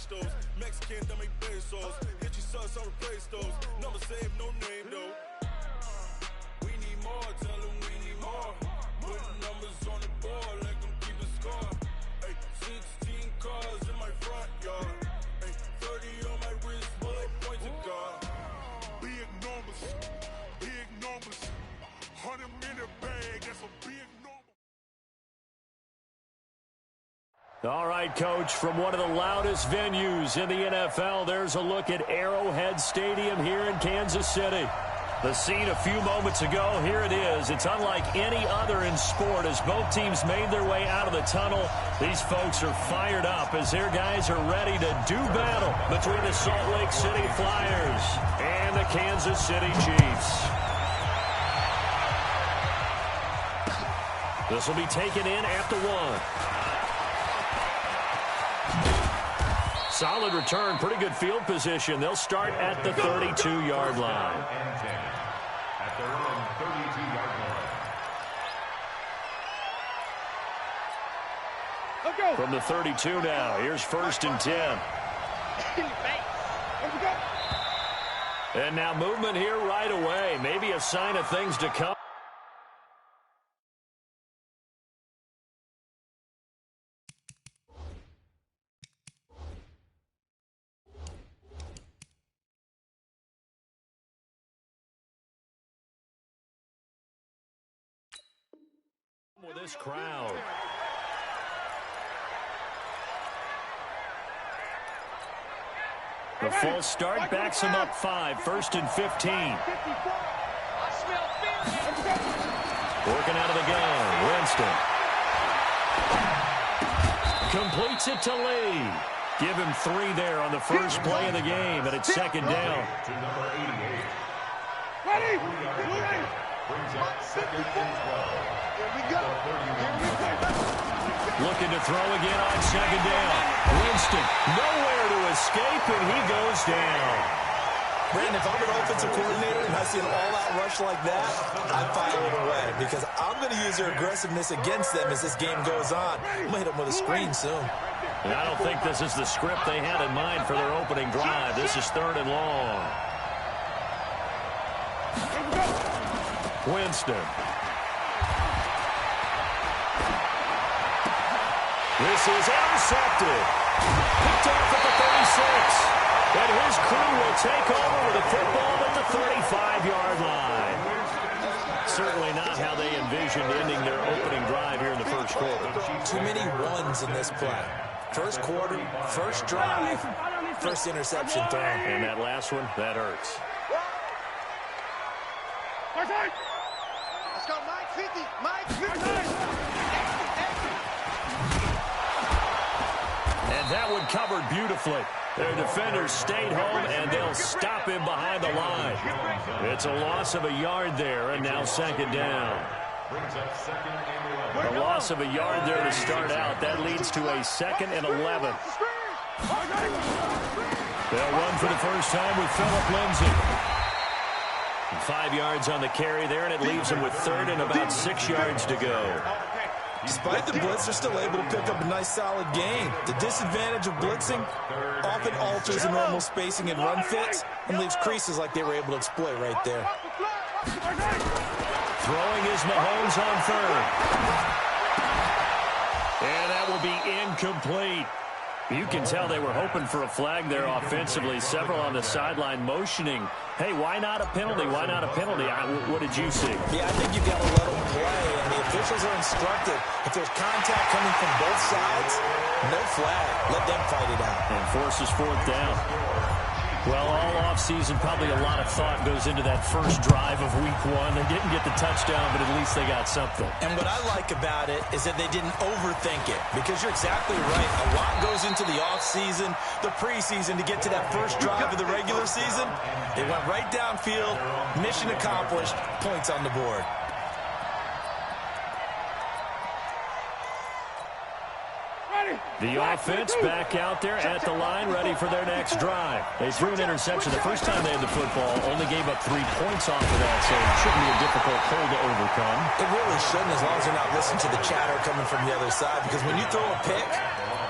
pesos. Mexican, that make pesos. Hit your sus, I replace those. Number save, no name though. We need more, tell them we need more. Putting numbers on the board, like them keep a score. Ay, 16 cars in my front yard. Ay, 30 on my wrist, bullet point to God. Big numbers, 100 minute bag, that's a big number. All right, Coach, from one of the loudest venues in the NFL, there's a look at Arrowhead Stadium here in Kansas City. The scene a few moments ago, here it is. It's unlike any other in sport as both teams made their way out of the tunnel. These folks are fired up as their guys are ready to do battle between the Salt Lake City Flyers and the Kansas City Chiefs. This will be taken in at the 1. Solid return, pretty good field position. They'll start at the 32-yard line. At their own 32-yard line. From the 32 now, here's 1st and 10. And now movement here right away. Maybe a sign of things to come. With this crowd. The false start backs him up 5, 1st and 15. Working out of the gun, Winston. Completes it to Lee. Give him 3 there on the first play of the game, and it's 2nd down. To number 88. Ready? Brings up 2nd and 12. Here we go. Looking to throw again on 2nd down. Winston, nowhere to escape, and he goes down. Brandon, if I'm an offensive coordinator and I see an all-out rush like that, I fire it away because I'm going to use their aggressiveness against them as this game goes on. I'm going to hit them with a screen soon. And I don't think this is the script they had in mind for their opening drive. This is 3rd and long. Winston. This is intercepted. Picked off at the 36. And his crew will take over with the football at the 35-yard line. Certainly not how they envisioned ending their opening drive here in the first quarter. Too many ones in this play. First quarter, first drive, first interception thrown. And that last one, that hurts. Let's go, Mike 50. Mike 50. And that one covered beautifully. Their defenders stayed home, and they'll stop him behind the line. It's a loss of a yard there, and now 2nd down. A loss of a yard there to start out. That leads to a 2nd and 11. They'll run for the first time with Phillip Lindsay. 5 yards on the carry there, and it leaves them with 3rd and about 6 yards to go. Despite the blitz, they're still able to pick up a nice, solid gain. The disadvantage of blitzing often alters the normal spacing and run fits and leaves creases like they were able to exploit right there. Throwing is Mahomes on 3rd. And that will be incomplete. You can tell they were hoping for a flag there offensively. Several on the sideline motioning. Hey, why not a penalty? Why not a penalty? What did you see? Yeah, I think you've got to let them play, and the officials are instructed. If there's contact coming from both sides, no flag. Let them fight it out. And forces 4th down. Well, all offseason, probably a lot of thought goes into that first drive of week 1. They didn't get the touchdown, but at least they got something. And what I like about it is that they didn't overthink it, because you're exactly right. A lot goes into the offseason, the preseason to get to that first drive of the regular season. They went right downfield, mission accomplished, points on the board. The offense back out there at the line, ready for their next drive. They threw an interception the first time they had the football, only gave up 3 points off of that, so it shouldn't be a difficult hole to overcome. It really shouldn't, as long as they're not listening to the chatter coming from the other side, because when you throw a pick,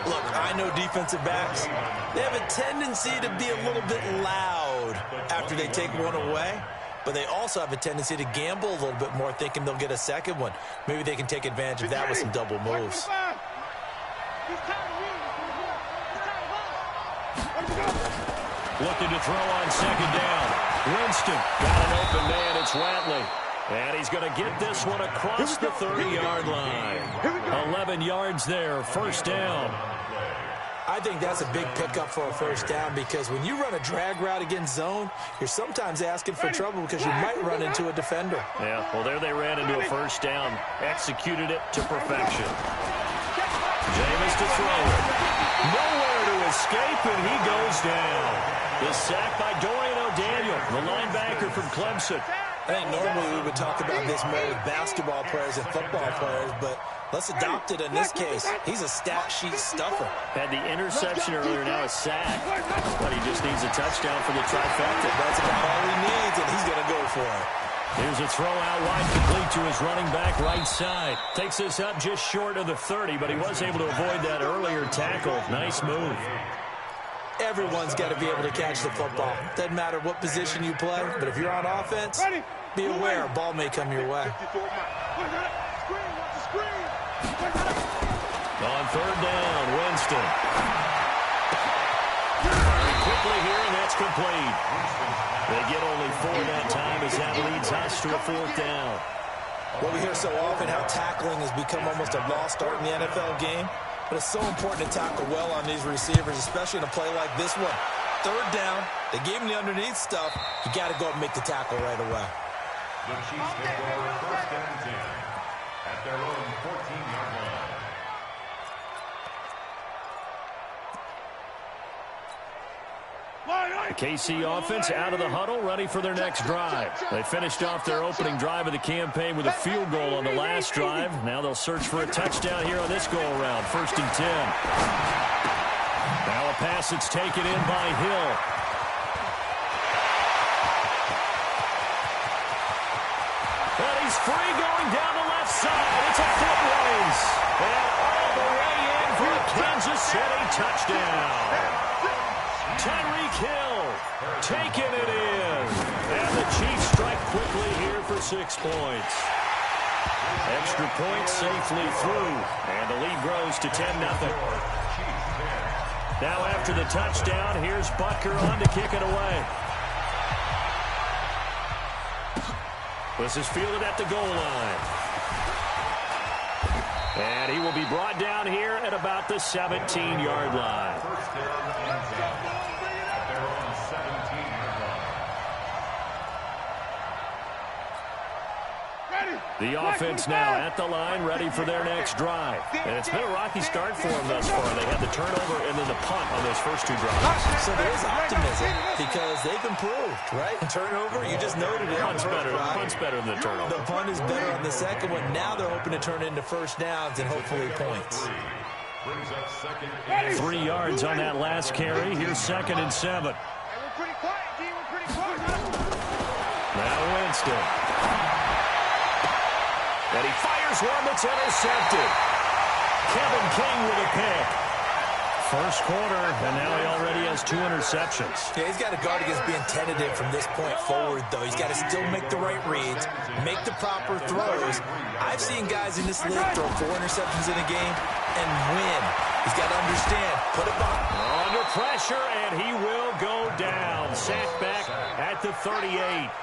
Look, I know defensive backs, they have a tendency to be a little bit loud after they take one away, but they also have a tendency to gamble a little bit more, thinking they'll get a second one. Maybe they can take advantage of that with some double moves. Looking to throw on second down. Winston got an open man. It's Ratley. And he's going to get this one across the 30-yard line. 11 yards there, first down. I think that's a big pickup for a first down because when you run a drag route against zone, you're sometimes asking for trouble because you might run into a defender. Yeah, well, there they ran into a first down. Executed it to perfection. Jameis to throw it. Nowhere to escape, and he goes down. The sack by Dorian O'Daniel, the linebacker from Clemson. I think normally we would talk about this more with basketball players and football players, but let's adopt it in this case. He's a stat sheet stuffer. Had the interception earlier, now a sack. But he just needs a touchdown for the trifecta. That's about all he needs, and he's going to go for it. Here's a throw out wide, complete to his running back right side. Takes this up just short of the 30, but he was able to avoid that earlier tackle. Nice move. Everyone's got to be able to catch the football. Doesn't matter what position you play, but if you're on offense, be aware a ball may come your way. On third down, Winston. Very quickly here, and that's complete. They get only 4 that time as that leads us to a fourth down. Well, we hear so often how tackling has become almost a lost art in the NFL game. But it's so important to tackle well on these receivers, especially in a play like this one. Third down, they gave him the underneath stuff. You got to go and make the tackle right away. The Chiefs take over first and 10 at their own 14-yard line. The KC offense out of the huddle, ready for their next drive. They finished off their opening drive of the campaign with a field goal on the last drive. Now they'll search for a touchdown here on this go-around, 1st and 10. Now a pass that's taken in by Hill. And he's free going down the left side. It's a foot race. And all the way in for a Kansas City touchdown. Tyreek Hill taking it in. And the Chiefs strike quickly here for 6 points. Extra point safely through. And the lead grows to 10-0. Now after the touchdown, here's Butker on to kick it away. This is fielded at the goal line. And he will be brought down here at about the 17-yard line. The offense now at the line, ready for their next drive. And it's been a rocky start for them thus far. They had the turnover and then the punt on those first 2 drives. So there is optimism because they've improved, right? Turnover, you just noted it. Punt's better than the turnover. The punt is better on the second one. Now they're hoping to turn into first downs and hopefully points. 3 yards on that last carry. Here's 2nd and 7. We're pretty quiet, D. We're pretty quiet. Now Winston. And he fires one that's intercepted. Kevin King with a pick. First quarter, and now he already has 2 interceptions. Yeah, he's got to guard against being tentative from this point forward, though. He's got to still make the right reads, make the proper throws. I've seen guys in this league throw 4 interceptions in a game and win. He's got to understand, put it back. Under pressure, and he will go down. Sacked back at the 38.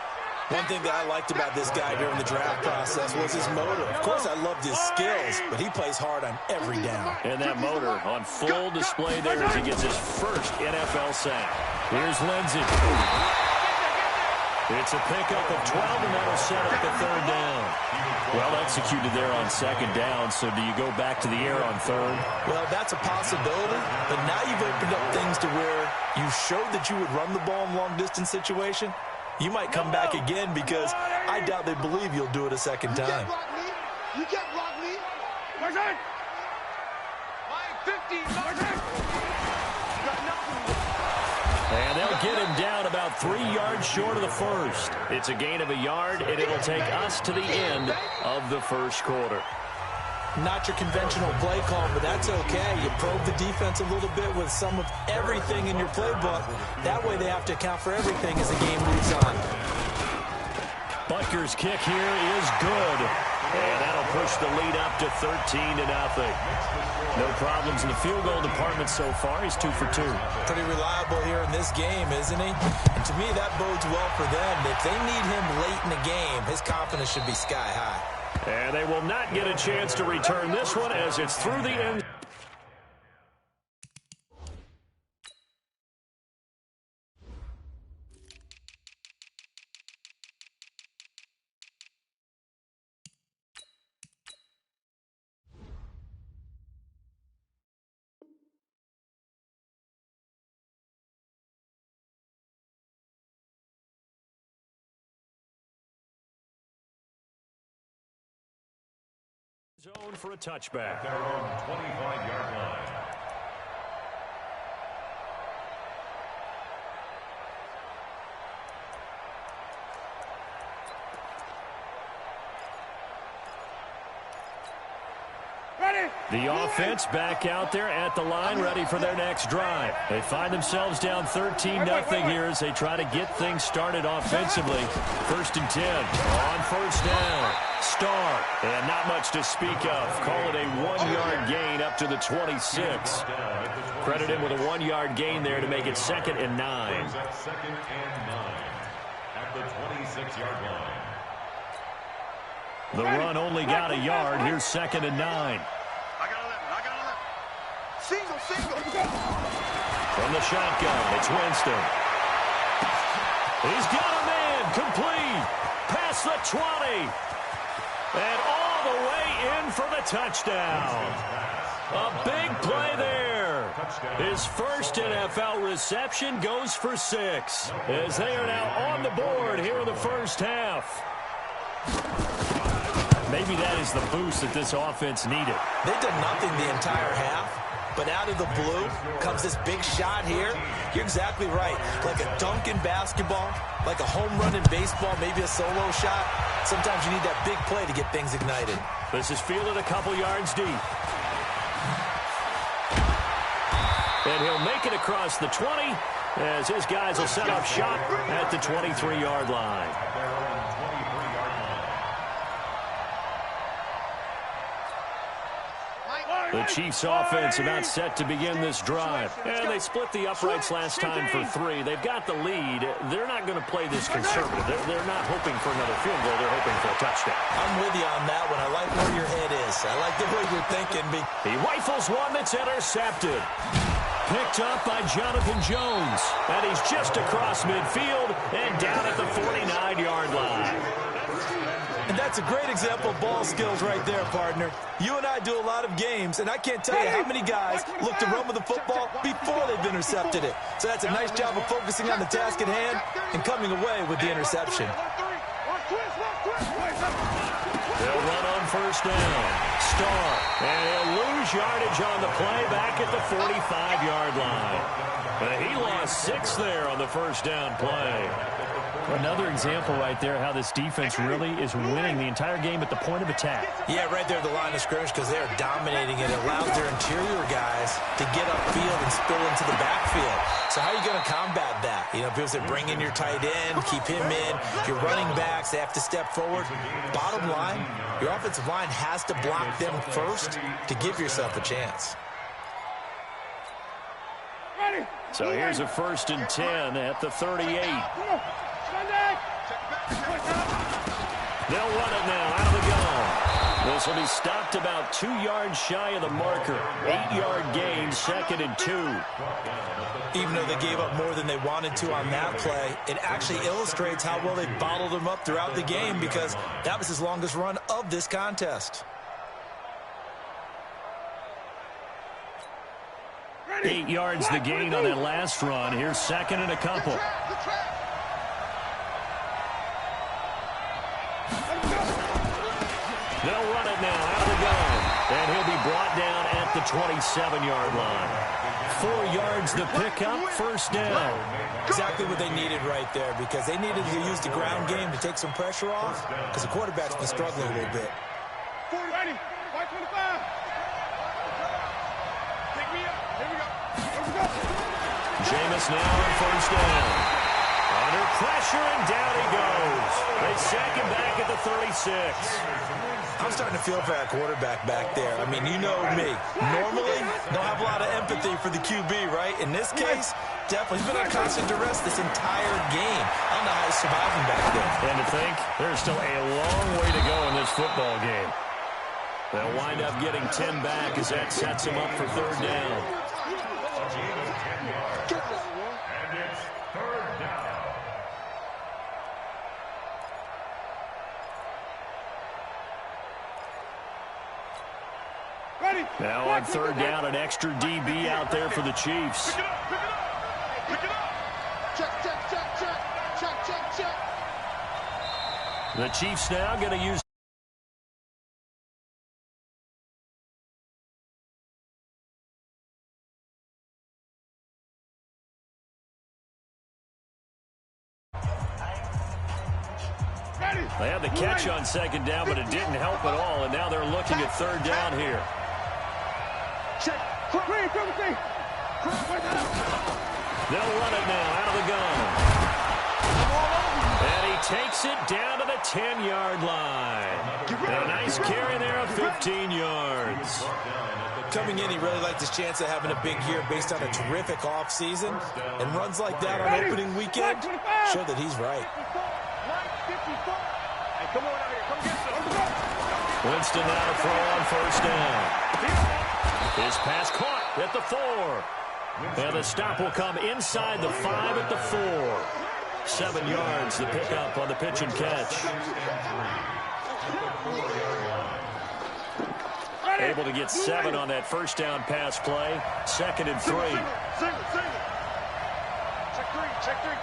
One thing that I liked about this guy during the draft process was his motor. Of course, I loved his skills, but he plays hard on every down. And that motor on full display there as he gets his first NFL sack. Here's Lindsey. It's a pickup of 12, and that'll set up the 3rd down. Well executed there on 2nd down, so do you go back to the air on 3rd? Well, that's a possibility, but now you've opened up things to where you showed that you would run the ball in long-distance situation. You might come back again because I doubt they believe you'll do it a second time. You can't block me. Line 50. And they'll get him down about 3 yards short of the first. It's a gain of a yard, and it'll take us to the end of the first quarter. Not your conventional play call, but that's okay. You probe the defense a little bit with some of everything in your playbook. That way they have to account for everything as the game moves on. Butker's kick here is good. And that'll push the lead up to 13-0. No problems in the field goal department so far. He's 2 for 2. Pretty reliable here in this game, isn't he? And to me, that bodes well for them. If they need him late in the game, his confidence should be sky high. And they will not get a chance to return this one as it's through the end. Zone for a touchback. At their own 25-yard line. The offense back out there at the line, ready for their next drive. They find themselves down 13-0 here as they try to get things started offensively. 1st and 10 on first down. Starr, and not much to speak of. Call it a 1-yard gain up to the 26. Credit him with a 1-yard gain there to make it 2nd and 9. 2nd and 9 at the 26-yard line. The run only got a yard. Here's 2nd and 9. I got 11. Single. From the shotgun, it's Winston. He's got a man. Complete. Past the 20. And all the way in for the touchdown. A big play there. His first NFL reception goes for 6. As they are now on the board here in the first half. Maybe that is the boost that this offense needed. They've done nothing the entire half, but out of the blue comes this big shot here. You're exactly right. Like a dunk in basketball, like a home run in baseball, maybe a solo shot. Sometimes you need that big play to get things ignited. This is fielded a couple yards deep. And he'll make it across the 20 as his guys will set up shop at the 23-yard line. The Chiefs offense about set to begin this drive. And they split the uprights last time for 3. They've got the lead. They're not going to play this conservative. They're not hoping for another field goal. They're hoping for a touchdown. I'm with you on that one. I like where your head is. I like the way you're thinking. He rifles one that's intercepted. Picked up by Jonathan Jones. And he's just across midfield and down at the 49-yard line. And that's a great example of ball skills right there, partner. You and I do a lot of games, and I can't tell you how many guys look to run with the football before they've intercepted it. So that's a nice job of focusing on the task at hand and coming away with the interception. They'll run on first down. Starr, and he'll lose yardage on the play back at the 45-yard line. He lost 6 there on the first down play. Another example right there how this defense really is winning the entire game at the point of attack. Yeah, right there at the line of scrimmage because they're dominating it. It allows their interior guys to get upfield and spill into the backfield. So how are you going to combat that? You know, because they bring in your tight end, keep him in. Your running backs, they have to step forward. Bottom line, your offensive line has to block them first to give yourself a chance. So here's a 1st and 10 at the 38. They'll run it now out of the gun. This will be stopped about 2 yards shy of the marker. 8-yard gain, 2nd and 2. Even though they gave up more than they wanted to on that play, it actually illustrates how well they bottled them up throughout the game because that was his longest run of this contest. 8 yards the gain on that last run. Here's 2nd and a couple. They'll run it now out of the gun. And he'll be brought down at the 27-yard line. 4 yards the pickup, first down. Exactly what they needed right there because they needed to use the ground game to take some pressure off because the quarterback's been struggling a little bit. 40, 525. Jameis now on first down. Under pressure, and down he goes. They sack him back at the 36. I'm starting to feel for that quarterback back there. I mean, you know me. Normally, don't have a lot of empathy for the QB, right? In this case, definitely. He's been on constant duress this entire game. I don't know how he's surviving back there. And to think, there's still a long way to go in this football game. They'll wind up getting 10 back as that sets him up for third down. And it's third down. Now on third down, an extra DB out there for the Chiefs. Pick it up, pick it up. Pick it up. Check. The Chiefs now going to use. They had the catch on second down, but it didn't help at all, and now they're looking at third down here. They'll run it now out of the gun. And he takes it down to the 10-yard line. And a nice carry there of 15 yards. Coming in, he really liked his chance of having a big year based on a terrific offseason. And runs like that on opening weekend show that he's right. Winston now to throw on first down. His pass caught at the 4. And the stop will come inside the 5 at the 4. 7 yards the pickup on the pitch and catch. Able to get 7 on that first down pass play. 2nd and 3. Check three.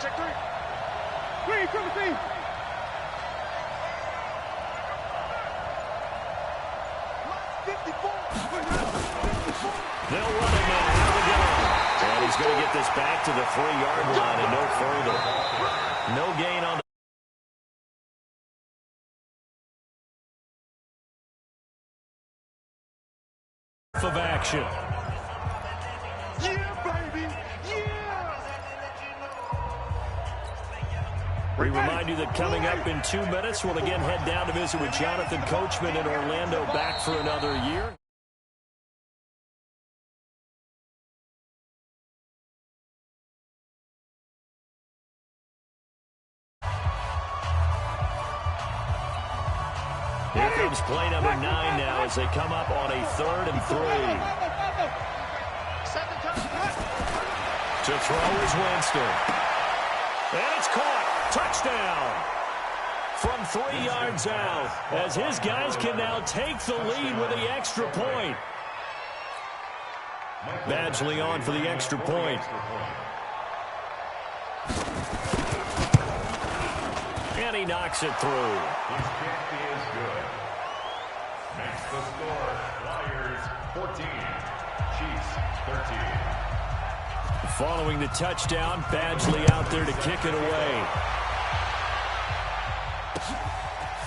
They'll run it now. Out of the gun. And he's going to get this back to the 3-yard line and no further. No gain on the of action. Yeah, baby. Yeah. We remind you that coming up in 2 minutes, we'll again head down to visit with Jonathan Coachman in Orlando, back for another year. Here comes play number 9 now as they come up on a 3rd and 3. To throw is Winston. And it's caught. Touchdown. From 3 yards out, as his guys can now take the lead with the extra point. Badgley on for the extra point. And he knocks it through. His kick is good. Makes the score Flyers 14, Chiefs 13. Following the touchdown, Badgley out there to kick it away.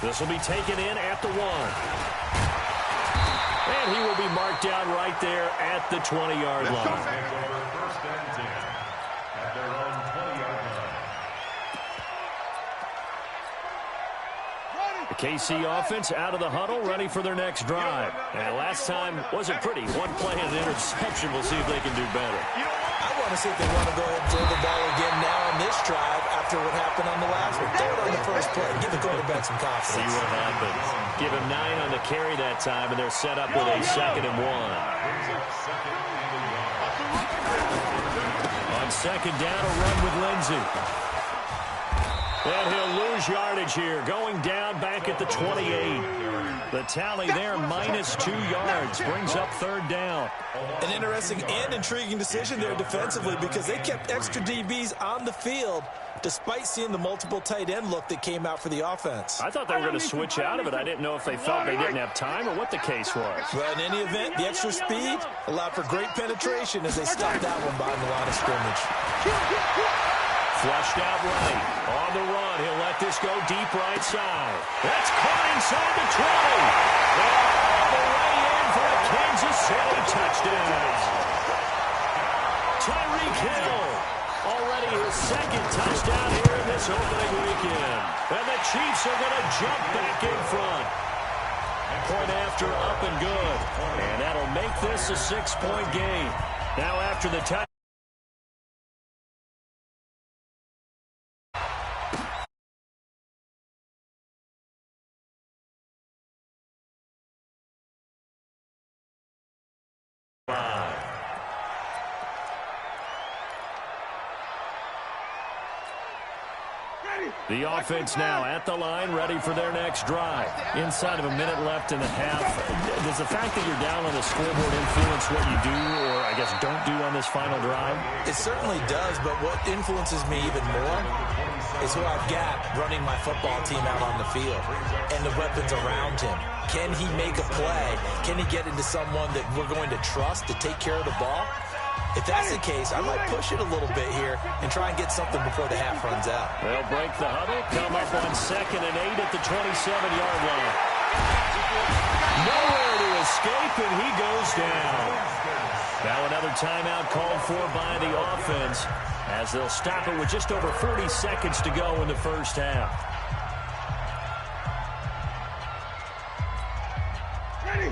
This will be taken in at the 1. And he will be marked down right there at the 20-yard line. Take over 1st and 10 at their own 20-yard line. The KC offense out of the huddle, ready for their next drive. And last time wasn't pretty. 1 play and an interception. We'll see if they can do better. I want to see if they want to go ahead and throw the ball again now on this drive after what happened on the last one. Throw it on the first play. Give the quarterback some confidence. See what happens. Give him 9 on the carry that time, and they're set up with a 2nd and 1. On 2nd down, a run with Lindsey. And he'll lose yardage here, going down back at the 28. The tally there, -2 yards, brings up 3rd down. An interesting and intriguing decision there defensively because they kept extra DBs on the field despite seeing the multiple tight end look that came out for the offense. I thought they were going to switch out of it. I didn't know if they felt they didn't have time or what the case was. But in any event, the extra speed allowed for great penetration as they stopped that one behind the line of scrimmage. Flushed out right. On the run, he'll let this go deep right side. That's caught inside the 20. And all the way in for a Kansas City touchdown. Tyreek Hill. Already his second touchdown here in this opening weekend. And the Chiefs are going to jump back in front. Point after, up and good. And that'll make this a 6-point game. Now after the touchdown. The offense now at the line, ready for their next drive. Inside of a minute left in the half, does the fact that you're down on the scoreboard influence what you do, or I guess don't do on this final drive? It certainly does, but what influences me even more is who I've got running my football team out on the field and the weapons around him. Can he make a play? Can he get into someone that we're going to trust to take care of the ball? If that's the case, I might push it a little bit here and try and get something before the half runs out. They'll break the huddle, come up on 2nd and 8 at the 27-yard line. Nowhere to escape, and he goes down. Now another timeout called for by the offense as they'll stop it with just over 40 seconds to go in the first half.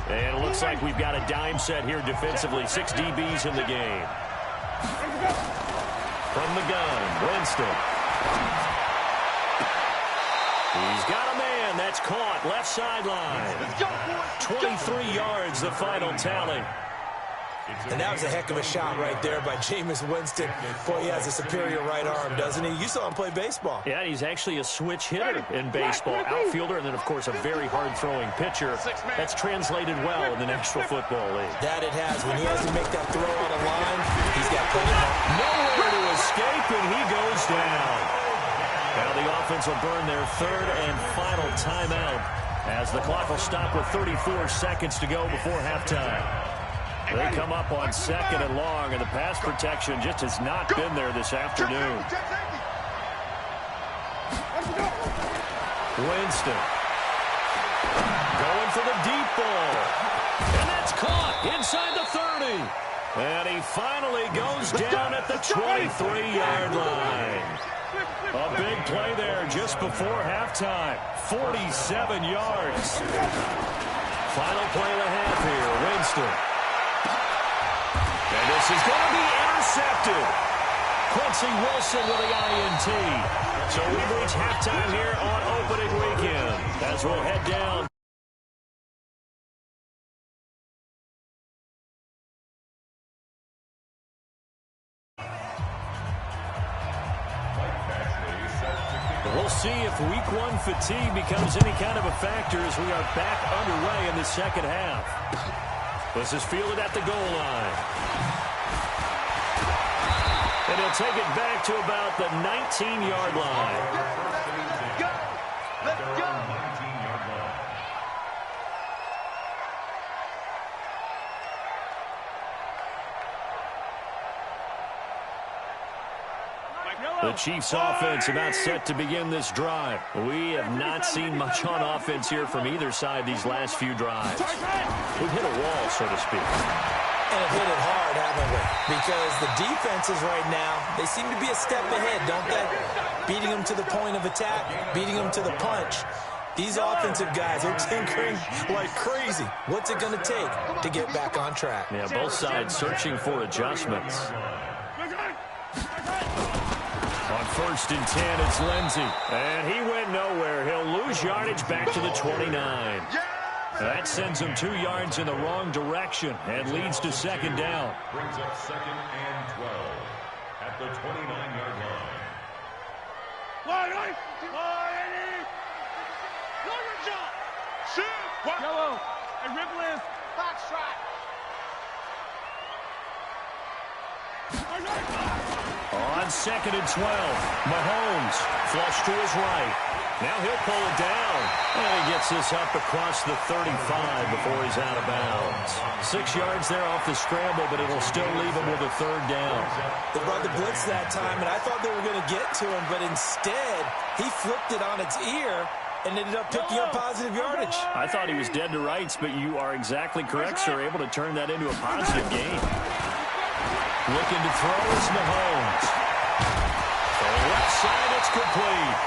And it looks like we've got a dime set here defensively. 6 DBs in the game. From the gun, Winston. He's got a man. That's caught. Left sideline. 23 yards, the final tally. And that was a heck of a shot right there by Jameis Winston. Boy, he has a superior right arm, doesn't he? You saw him play baseball. Yeah, he's actually a switch hitter in baseball. Outfielder, and then, of course, a very hard-throwing pitcher. That's translated well in the National Football League. That it has. When he has to make that throw on a line, he's got plenty of nowhere to escape, and he goes down. Now the offense will burn their 3rd and final timeout as the clock will stop with 34 seconds to go before halftime. They come up on 2nd and long, and the pass protection just has not been there this afternoon. Winston going for the deep ball. And that's caught inside the 30. And he finally goes down at the 23-yard line. A big play there just before halftime. 47 yards. Final play of the half here. Winston. And this is going to be intercepted. Quincy Wilson with the INT. So we've reached halftime here on opening weekend as we'll head down. We'll see if week 1 fatigue becomes any kind of a factor as we are back underway in the second half. This is fielded at the goal line. And he'll take it back to about the 19-yard line. Go! Let's go! The Chiefs offense about set to begin this drive. We have not seen much on offense here from either side these last few drives. We've hit a wall, so to speak. And have hit it hard, haven't we? Because the defenses right now, they seem to be a step ahead, don't they? Beating them to the point of attack, beating them to the punch. These offensive guys are tinkering like crazy. What's it going to take to get back on track? Yeah, both sides searching for adjustments. On 1st and 10, it's Lindsey. And he went nowhere. He'll lose yardage back to the 29. That sends him 2 yards in the wrong direction and leads to 2nd down. Brings up 2nd and 12 at the 29-yard line. Yellow. And Ripple is box track. On 2nd and 12, Mahomes flush to his right. Now he'll pull it down. And he gets this up across the 35 before he's out of bounds. 6 yards there off the scramble, but it'll still leave him with a 3rd down. They brought the blitz that time, and I thought they were going to get to him, but instead he flipped it on its ear and ended up picking up positive yardage. I thought he was dead to rights, but you are exactly correct, sir. Able to turn that into a positive gain. Looking to throw is Mahomes. On the left side, it's complete.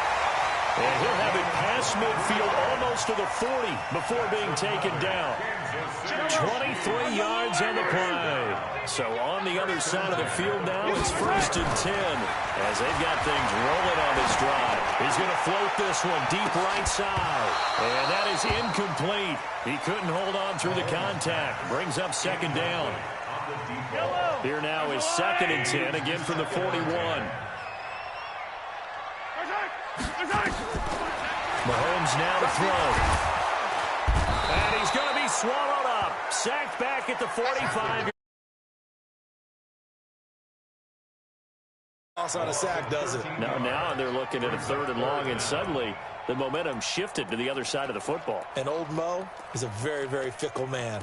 And he'll have it past midfield almost to the 40 before being taken down. 23 yards on the play. So on the other side of the field now, it's 1st and 10 as they've got things rolling on this drive. He's going to float this one deep right side. And that is incomplete. He couldn't hold on through the contact. Brings up 2nd down. Here now is 2nd and 10, again from the 41. Mahomes now to throw. And he's going to be swallowed up. Sacked back at the 45. On a sack, does it? Now they're looking at a 3rd and long, and suddenly the momentum shifted to the other side of the football. And old Mo is a very, very fickle man.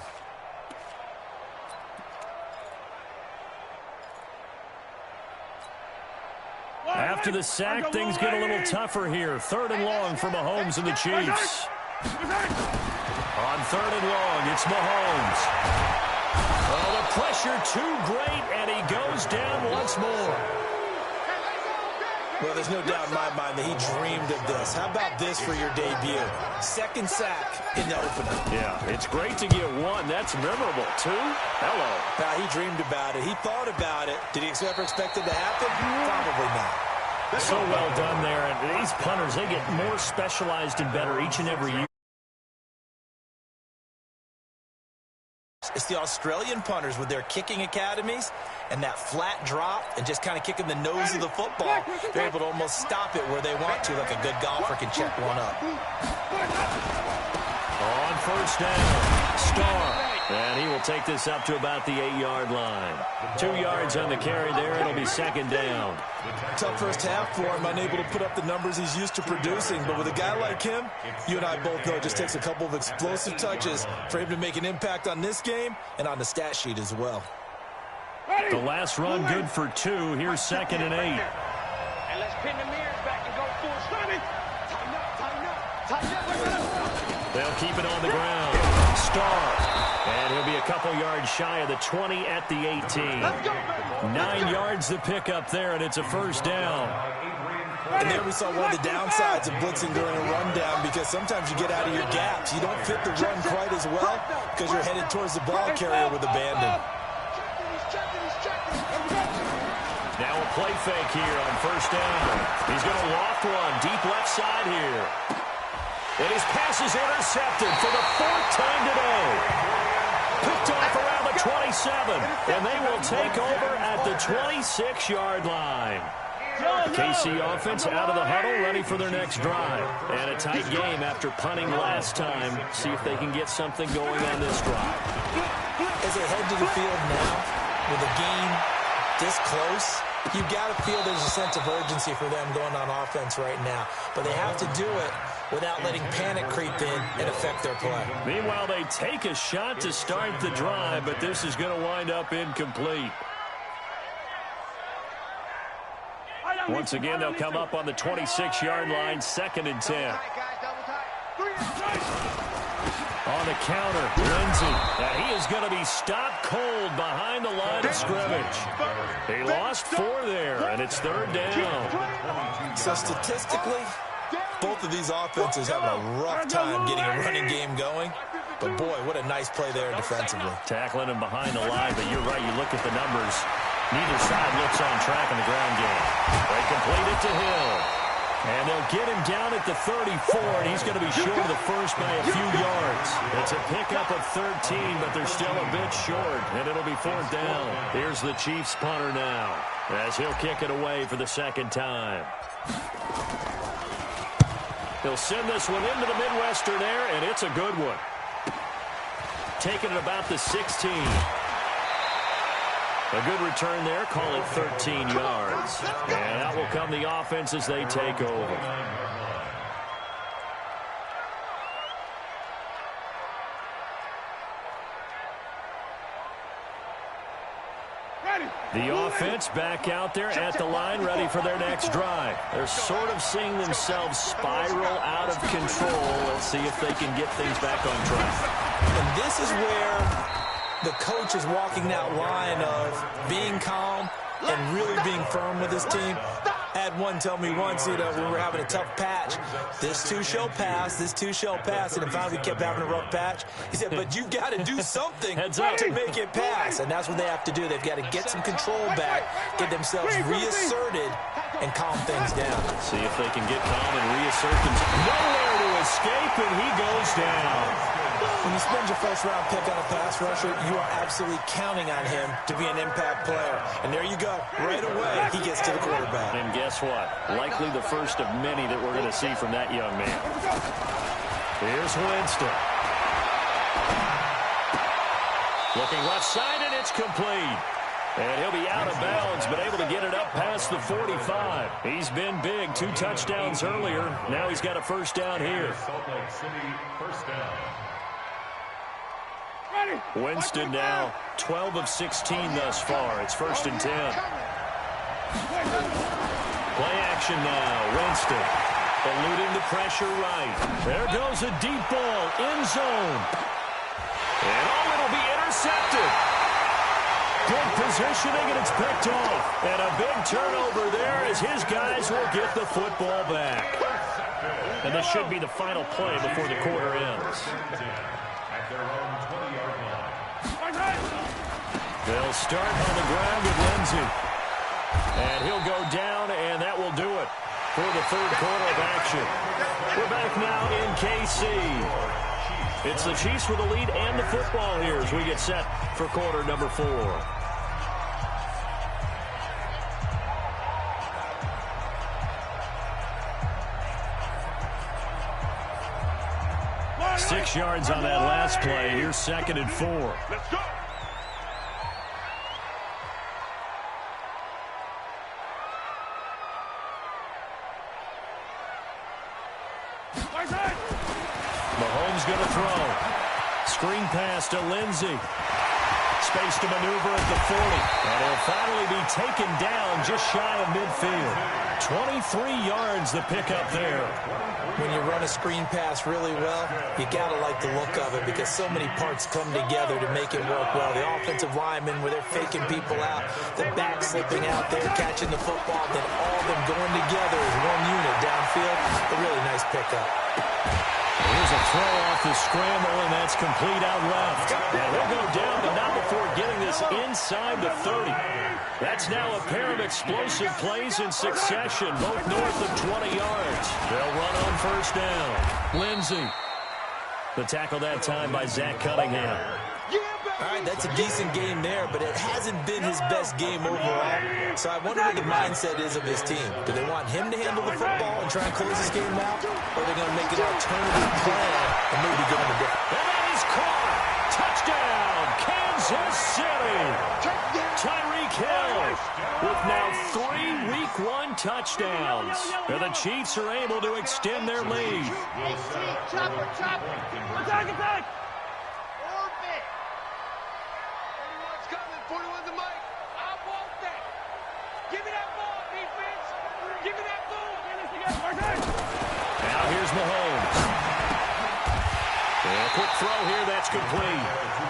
After the sack, things get a little tougher here. 3rd and long for Mahomes and the Chiefs. On 3rd and long, it's Mahomes. Oh, the pressure too great, and he goes down once more. Well, there's no doubt in my mind that he dreamed of this. How about this for your debut? 2nd sack in the opener. Yeah, it's great to get 1. That's memorable. 2? Hello. Now, he dreamed about it. He thought about it. Did he ever expect it to happen? Probably not. So well done there. And these punters, they get more specialized and better each and every year. It's the Australian punters with their kicking academies and that flat drop and just kind of kicking the nose of the football. They're able to almost stop it where they want to, like a good golfer can check one up. On 1st down, Starr. And he will take this up to about the 8-yard line. 2 yards on the carry there. It'll be 2nd down. Tough first half for him, unable to put up the numbers he's used to producing. But with a guy like him, you and I both know it just takes a couple of explosive touches for him to make an impact on this game and on the stat sheet as well. The last run good for 2. Here's 2nd and 8. And let's pin the mirrors back and go full strength. Tighten up, tighten up, tighten up. They'll keep it on the ground. Starr. And he'll be a couple yards shy of the 20 at the 18. 9 yards to pick up there, and it's a 1st down. And there we saw one of the downsides of blitzing during a rundown, because sometimes you get out of your gaps. You don't fit the run quite as well because you're headed towards the ball carrier with abandon. Now a play fake here on 1st down. He's going to loft one deep left side here. And his pass is intercepted for the 4th time today. Picked off around the 27, and they will take over at the 26-yard line. KC offense out of the huddle, ready for their next drive. And a tight game after punting last time. See if they can get something going on this drive. As they head to the field now, with the game this close, you've got to feel there's a sense of urgency for them going on offense right now. But they have to do it without letting panic creep in and affect their play. Meanwhile, they take a shot to start the drive, but this is going to wind up incomplete. Once again, they'll come up on the 26-yard line, 2nd and 10. On the counter, Lindsey. And he is going to be stopped cold behind the line of scrimmage. He lost 4 there, and it's 3rd down. So statistically, both of these offenses having a rough time getting a running game going. But, boy, what a nice play there defensively. Tackling him behind the line, but you're right. You look at the numbers. Neither side looks on track in the ground game. They complete it to Hill. And they'll get him down at the 34, and he's going to be short of the first by a few yards. It's a pickup of 13, but they're still a bit short, and it'll be 4th down. Here's the Chiefs punter now, as he'll kick it away for the 2nd time. He'll send this one into the Midwestern air, and it's a good one. Taking it about the 16. A good return there, call it 13 yards. And out will come the offense as they take over. The offense back out there at the line, ready for their next drive. They're sort of seeing themselves spiral out of control. Let's see if they can get things back on track. And this is where the coach is walking that line of being calm and really being firm with his team. I had one tell me once, when we were having a tough patch, this too shall pass, this too shall pass. And finally we kept having a rough patch. He said, but you've got to do something to make it pass. And that's what they have to do. They've got to get some control back, get themselves reasserted, and calm things down. See if they can get calm and reassert themselves. Nowhere to escape, and he goes down. When you spend your first-round pick on a pass rusher, you are absolutely counting on him to be an impact player. And there you go. Right away, he gets to the quarterback. And guess what? Likely the first of many that we're going to see from that young man. Here's Winston. Looking left side, and it's complete. And he'll be out of bounds, but able to get it up past the 45. He's been big. 2 touchdowns earlier. Now he's got a first down here. Salt Lake City, first down. Winston now 12 of 16 thus far. It's 1st and 10. Play action now. Winston eluding the pressure right. There goes a deep ball. End zone. And it'll be intercepted. Good positioning, and it's picked off. And a big turnover there as his guys will get the football back. And this should be the final play before the quarter ends. At their own 20-yard line. They'll start on the ground with Lindsey. And he'll go down, and that will do it for the third quarter of action. We're back now in KC. It's the Chiefs with the lead and the football here as we get set for quarter number 4. Six yards on that last play. Here's 2nd and 4. Let's go. Mahomes going to throw. Screen pass to Lindsey. Space to maneuver at the 40. And he'll finally be taken down just shy of midfield. 23 yards the pickup there. When you run a screen pass really well, you got to like the look of it because so many parts come together to make it work well. The offensive linemen, where they're faking people out, the back slipping out there, catching the football, then all of them going together as one unit downfield. A really nice pickup. Here's a throw off the scramble, and that's complete out left. And they'll go down, but not before getting this inside the 30. That's now a pair of explosive plays in succession, both north of 20 yards. They'll run on first down. Lindsey. The tackle that time by Zach Cunningham. All right, that's a decent game there, but it hasn't been his best game overall. So I wonder what the mindset is of his team. Do they want him to handle the football and try and close this game out? Or are they going to make an alternative plan and maybe go in a different... And that is caught. Touchdown, Kansas City. Tyreek Hill with now 3 Week 1 touchdowns. And the Chiefs are able to extend their lead. Chopper. Attack. Now here's Mahomes. And a quick throw here, that's complete.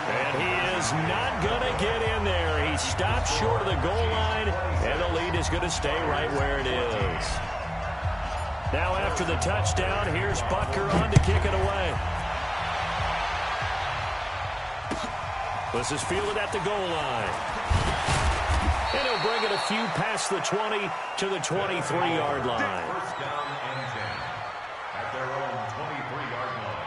And he is not going to get in there. He stopped short of the goal line, and the lead is going to stay right where it is. Now after the touchdown, here's Butker on to kick it away. This is fielded at the goal line. And he'll bring it a few past the 20 to the 23-yard line. First down and 10 at their own 23-yard line.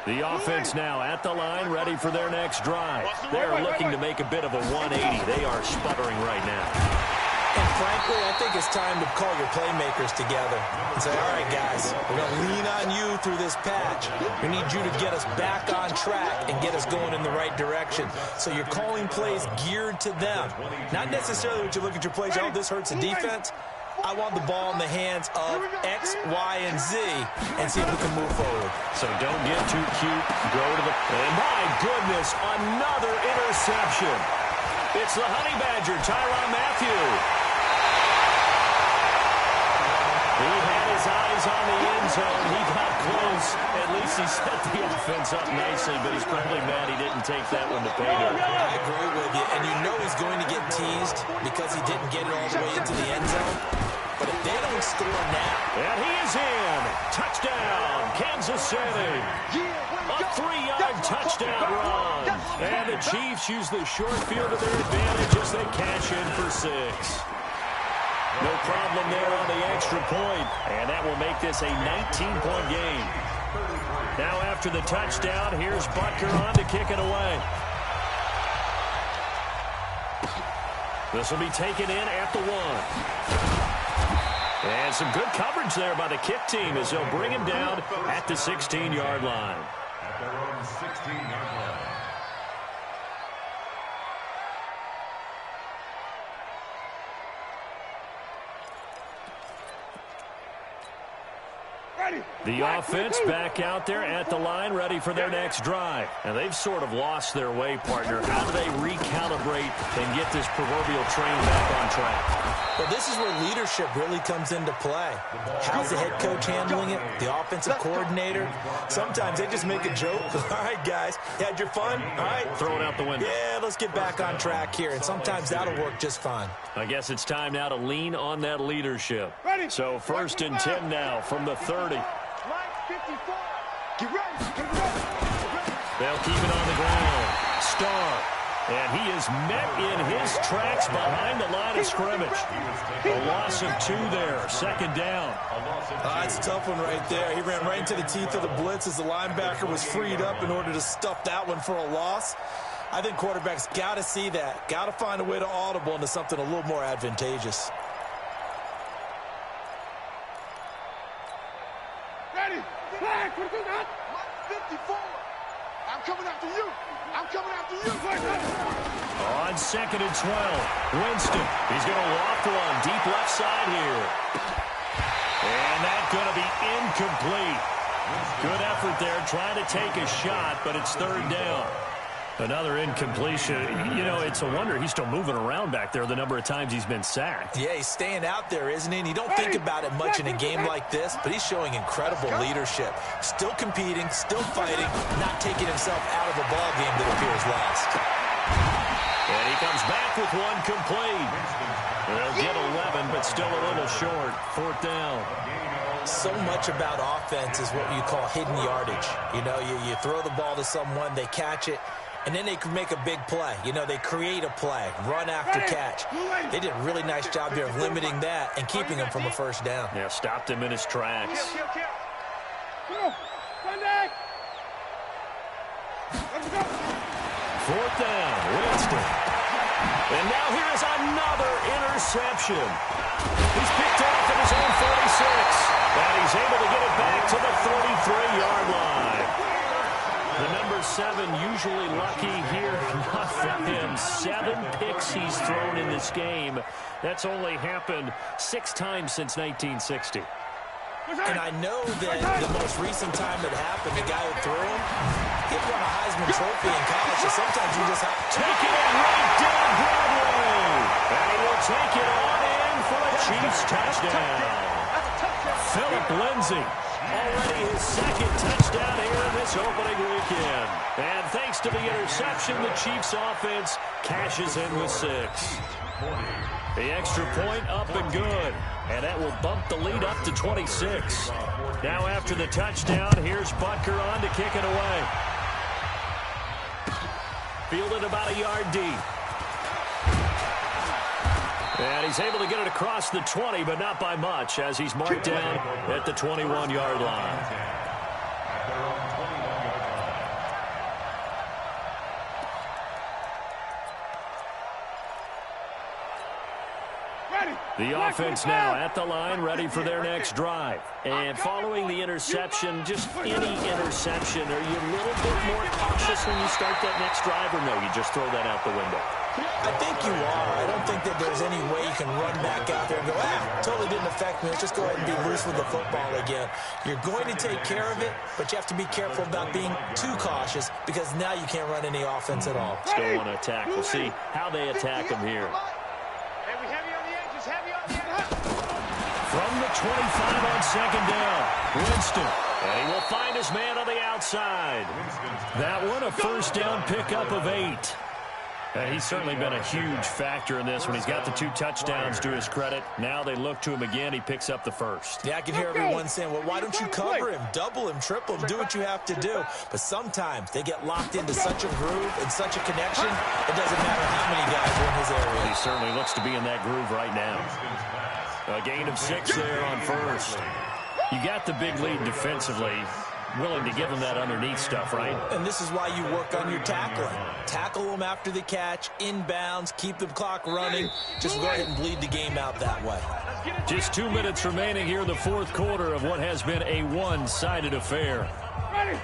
The offense now at the line, ready for their next drive. They're looking to make a bit of a 180. They are sputtering right now. And frankly, I think it's time to call your playmakers together and say, all right, guys, we're going to lean on you through this patch. We need you to get us back on track and get us going in the right direction. So you're calling plays geared to them. Not necessarily when you look at your plays, oh, this hurts the defense. I want the ball in the hands of X, Y, and Z and see if we can move forward. So don't get too cute. Go to the... And my goodness, another interception. It's the Honey Badger, Tyrann Mathieu. He had his eyes on the end zone. He got close. At least he set the offense up nicely, but he's probably mad he didn't take that one to pay dirt. I agree with you, and you know he's going to get teased because he didn't get it all the way into the end zone. But if they don't score now... And he is in. Touchdown, Kansas City. A 3-yard touchdown run. And the Chiefs use the short field to their advantage as they cash in for 6. No problem there on the extra point. And that will make this a 19-point game. Now after the touchdown, here's Butker on to kick it away. This will be taken in at the 1. And some good coverage there by the kick team as they'll bring him down at the 16-yard line. At their own 16-yard line. The offense back out there at the line, ready for their next drive. And they've sort of lost their way, partner. How do they recalibrate and get this proverbial train back on track? Well, this is where leadership really comes into play. How's the head coach handling it? The offensive coordinator? Sometimes they just make a joke. All right, guys, you had your fun? All right. Throw it out the window. Yeah, let's get back on track here. And sometimes that'll work just fine. I guess it's time now to lean on that leadership. So 1st and 10 now from the 30. Get ready. They'll keep it on the ground. Starr. And he is met in his tracks behind the line of scrimmage. A loss of 2 there. 2nd down. That's a tough one right there. He ran right into the teeth of the blitz as the linebacker was freed up in order to stuff that one for a loss. I think quarterbacks got to see that. Got to find a way to audible into something a little more advantageous. Ready. Flag. 54. I'm coming after you. On 2nd and 12, Winston. He's going to loft one deep left side here. And that's going to be incomplete. Good effort there trying to take a shot, but it's 3rd down. Another incompletion. You know, it's a wonder he's still moving around back there the number of times he's been sacked. Yeah, he's staying out there, isn't he? And you don't think about it much in a game like this, but he's showing incredible leadership. Still competing, still fighting, not taking himself out of a ball game that appears lost. And he comes back with one complete. They'll get 11, but still a little short. 4th down. So much about offense is what you call hidden yardage. You know, you throw the ball to someone, they catch it, and then they can make a big play. You know, they create a play, run after catch. They did a really nice job there of limiting that and keeping him from a 1st down. Yeah, stopped him in his tracks. Go. Sunday. Let's go. 4th down, Winston. And now here is another interception. He's picked off at his own 46. And he's able to get it back to the 33-yard line. The number 7 usually lucky here. Not for him. 7 picks he's thrown in this game. That's only happened 6 times since 1960. And I know that the most recent time it happened, the guy who threw him, he won a Heisman Trophy in college, so sometimes you just have to take it right down Broadway. And he will take it on in for a Chiefs touchdown. Philip Lindsay, already his 2nd touchdown here in this opening weekend. And thanks to the interception, the Chiefs offense cashes in with 6. The extra point up and good. And that will bump the lead up to 26. Now after the touchdown, here's Butker on to kick it away. Fielded about a yard deep. And he's able to get it across the 20, but not by much, as he's marked down at the 21-yard line. The offense now at the line, ready for their next drive. And following the interception, just any interception, are you a little bit more cautious when you start that next drive, or no, you just throw that out the window? I think you are. I don't think that there's any way you can run back out there and go, totally didn't affect me. Let's just go ahead and be loose with the football again. You're going to take care of it, but you have to be careful about being too cautious because now you can't run any offense at all. Still want to attack. We'll see how they attack him here. From the 25 on second down, Winston. And he will find his man on the outside. That one a first down pickup of 8. He's certainly been a huge factor in this when he's got the 2 touchdowns to his credit. Now they look to him again. He picks up the first. Yeah, I can hear everyone saying, well, why don't you cover him, double him, triple him, do what you have to do. But sometimes they get locked into such a groove and such a connection, it doesn't matter how many guys are in his area. He certainly looks to be in that groove right now. A gain of 6 there on first. You got the big lead defensively. Willing to give them that underneath stuff, right? And this is why you work on your tackling. Tackle them after the catch, inbounds, keep the clock running. Just go ahead and bleed the game out that way. Just 2 minutes remaining here in the fourth quarter of what has been a one-sided affair.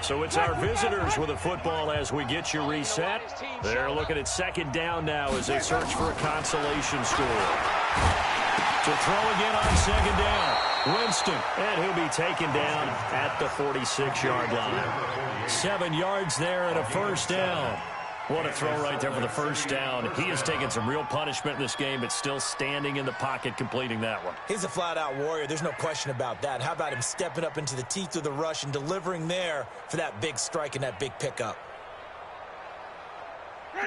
So it's our visitors with the football as we get you reset. They're looking at second down now as they search for a consolation score. To throw again on second down, Winston, and he'll be taken down at the 46-yard line. 7 yards there and a first down. What a throw right there for the first down. He has taken some real punishment in this game, but still standing in the pocket completing that one. He's a flat-out warrior. There's no question about that. How about him stepping up into the teeth of the rush and delivering there for that big strike and that big pickup?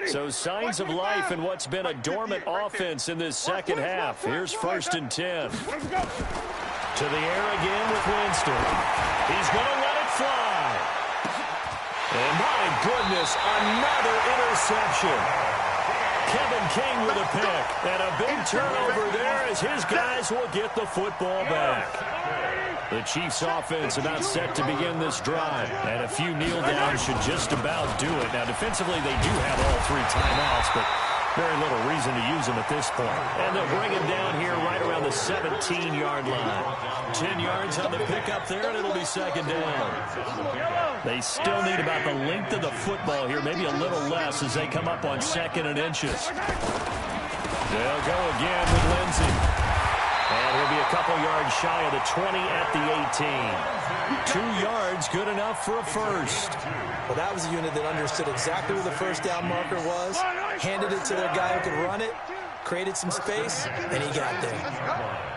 So signs of life in what's been a dormant offense in this second half. Here's 1st and 10. To the air again with Winston. He's going to let it fly. And my goodness, another interception. Kevin King with a pick. And a big turnover there as his guys will get the football back. The Chiefs offense about set to begin this drive. And a few kneel downs should just about do it. Now defensively they do have all 3 timeouts, but very little reason to use them at this point. And they'll bring him down here right around the 17-yard line. 10 yards on the pickup there, and it'll be second down. They still need about the length of the football here, maybe a little less as they come up on 2nd and inches. They'll go again with Lindsey. And he'll be a couple yards shy of the 20 at the 18. 2 yards, good enough for a first. Well, that was a unit that understood exactly where the first down marker was, handed it to their guy who could run it, created some space, and he got there.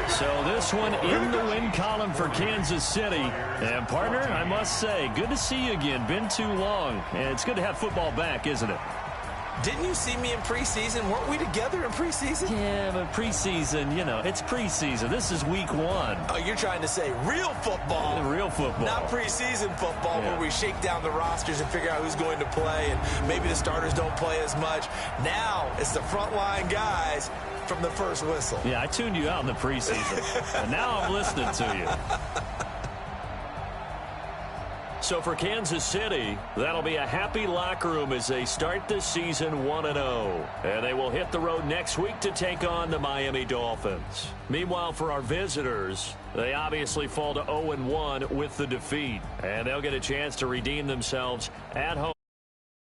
So this one in the win column for Kansas City. And, partner, I must say, good to see you again. Been too long. And it's good to have football back, isn't it? Didn't you see me in preseason? Weren't we together in preseason? Yeah, but preseason, you know, it's preseason. This is week 1. Oh, you're trying to say real football. Real football. Not preseason football where we shake down the rosters and figure out who's going to play, and maybe the starters don't play as much. Now it's the frontline guys from the first whistle. Yeah, I tuned you out in the preseason, and now I'm listening to you. So for Kansas City, that'll be a happy locker room as they start the season 1-0. And they will hit the road next week to take on the Miami Dolphins. Meanwhile, for our visitors, they obviously fall to 0-1 with the defeat. And they'll get a chance to redeem themselves at home.